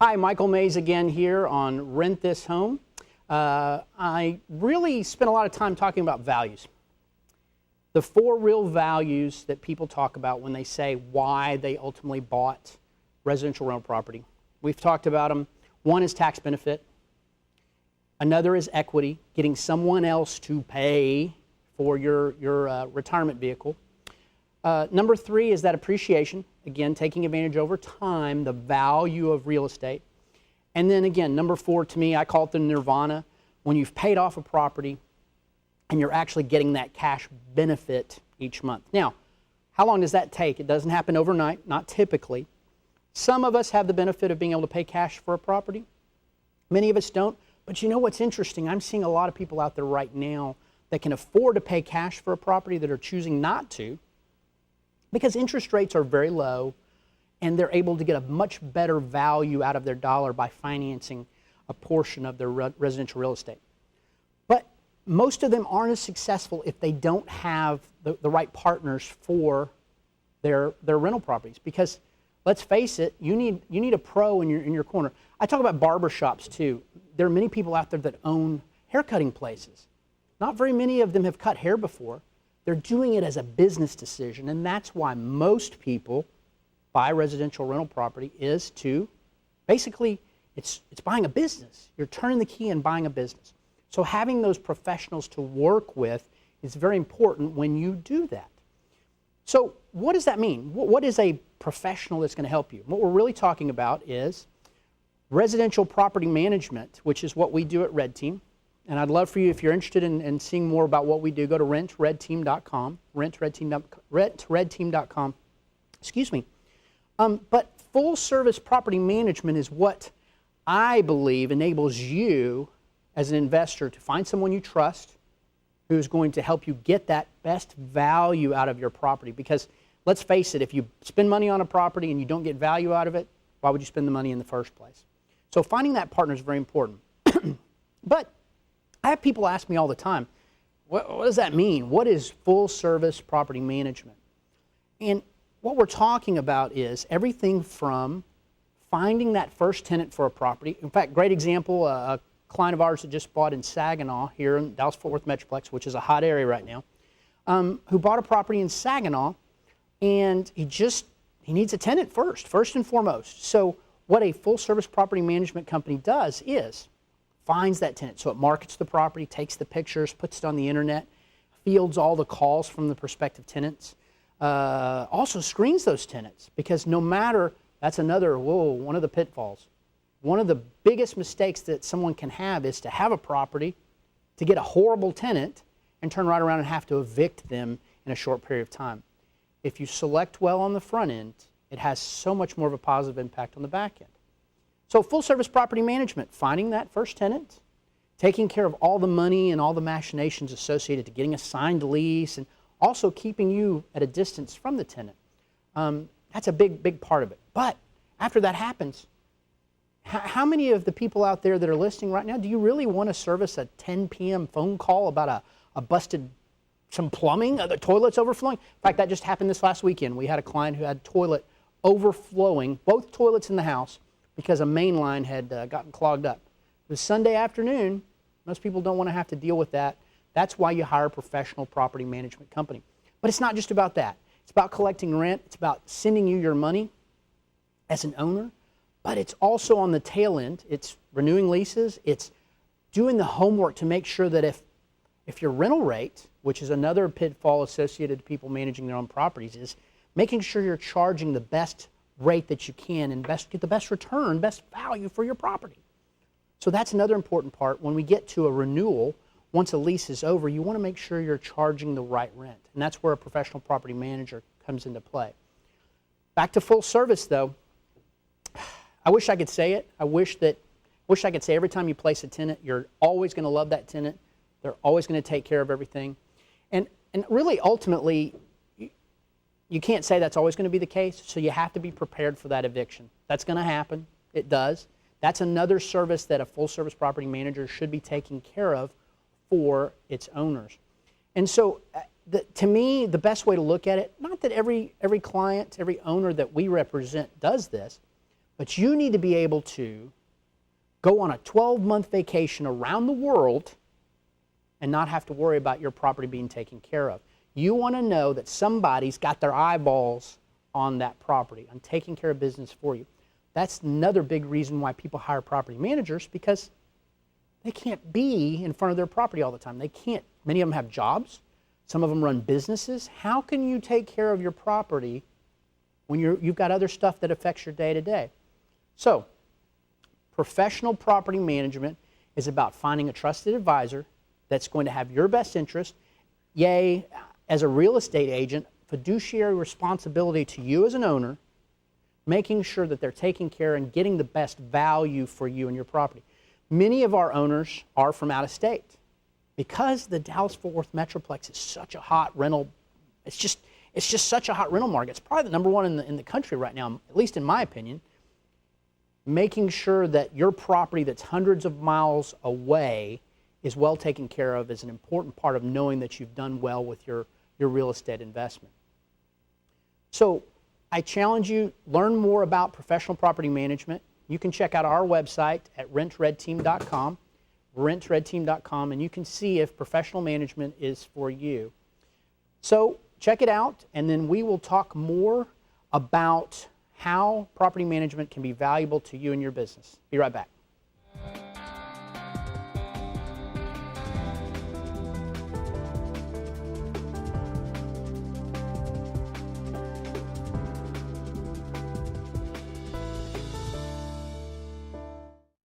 Hi, Michael Mays again here on Rent This Home. I really spent a lot of time talking about values. The four real values that people talk about when they say why they ultimately bought residential rental property. We've talked about them. One is tax benefit. Another is equity, getting someone else to pay for your retirement vehicle. Number three is that appreciation, again, taking advantage over time, the value of real estate. And then again, number four, to me, I call it the nirvana, when you've paid off a property and you're actually getting that cash benefit each month. Now, how long does that take? It doesn't happen overnight, not typically. Some of us have the benefit of being able to pay cash for a property. Many of us don't. But you know what's interesting? I'm seeing a lot of people out there right now that can afford to pay cash for a property that are choosing not to, because interest rates are very low and they're able to get a much better value out of their dollar by financing a portion of their residential real estate. But most of them aren't as successful if they don't have the right partners for their rental properties, because let's face it, you need a pro in your corner. I talk about barber shops too. There are many people out there that own haircutting places. Not very many of them have cut hair before. They're doing it as a business decision, and that's why most people buy residential rental property, is to basically, it's buying a business. You're turning the key and buying a business. So having those professionals to work with is very important when you do that. So what does that mean? What is a professional that's going to help you? What we're really talking about is residential property management, which is what we do at Red Team. And I'd love for you, if you're interested in seeing more about what we do, go to rentredteam.com, rentredteam.com, excuse me. But full service property management is what I believe enables you as an investor to find someone you trust who's going to help you get that best value out of your property. Because let's face it, if you spend money on a property and you don't get value out of it, why would you spend the money in the first place? So finding that partner is very important. But I have people ask me all the time, what does that mean? What is full service property management? And what we're talking about is everything from finding that first tenant for a property. In fact, great example, a client of ours that just bought in Saginaw here in Dallas-Fort Worth Metroplex, which is a hot area right now, who bought a property in Saginaw, and he needs a tenant first and foremost. So what a full service property management company does is finds that tenant. So it markets the property, takes the pictures, puts it on the internet, fields all the calls from the prospective tenants, also screens those tenants, because no matter, that's another, one of the pitfalls. One of the biggest mistakes that someone can have is to have a property, to get a horrible tenant, and turn right around and have to evict them in a short period of time. If you select well on the front end, it has so much more of a positive impact on the back end. So full service property management, finding that first tenant, taking care of all the money and all the machinations associated to getting a signed lease, and also keeping you at a distance from the tenant. That's a big part of it. But after that happens, how many of the people out there that are listening right now, do you really want to service a 10 p.m. phone call about a busted, some plumbing, the toilet's overflowing? In fact, that just happened this last weekend. We had a client who had toilet overflowing, both toilets in the house, because a main line had gotten clogged up. It was Sunday afternoon. Most people don't want to have to deal with that. That's why you hire a professional property management company. But it's not just about that. It's about collecting rent. It's about sending you your money as an owner. But it's also on the tail end. It's renewing leases. It's doing the homework to make sure that if your rental rate, which is another pitfall associated to people managing their own properties, is making sure you're charging the best rate that you can and get the best return, best value for your property. So that's another important part. When we get to a renewal, once a lease is over, you want to make sure you're charging the right rent. And that's where a professional property manager comes into play. Back to full service though, I wish I could say it. I wish I could say every time you place a tenant, you're always going to love that tenant. They're always going to take care of everything. And really, ultimately, you can't say that's always going to be the case, so you have to be prepared for that eviction. That's going to happen. It does. That's another service that a full-service property manager should be taking care of for its owners. And so, to me, the best way to look at it, not that every client, every owner that we represent does this, But you need to be able to go on a 12-month vacation around the world and not have to worry about your property being taken care of. You want to know that somebody's got their eyeballs on that property, on taking care of business for you. That's another big reason why people hire property managers, because they can't be in front of their property all the time. They can't. Many of them have jobs. Some of them run businesses. How can you take care of your property when you've got other stuff that affects your day-to-day? So, professional property management is about finding a trusted advisor that's going to have your best interest. Yay, as a real estate agent, fiduciary responsibility to you as an owner, making sure that they're taking care and getting the best value for you and your property. Many of our owners are from out of state because the Dallas-Fort Worth Metroplex is such a hot rental. It's just such a hot rental market. It's probably the number one in the country right now, at least in my opinion. Making sure that your property that's hundreds of miles away is well taken care of is an important part of knowing that you've done well with your real estate investment. So I challenge you, learn more about professional property management. You can check out our website at rentredteam.com, rentredteam.com, and you can see if professional management is for you. So check it out, and then we will talk more about how property management can be valuable to you and your business. Be right back.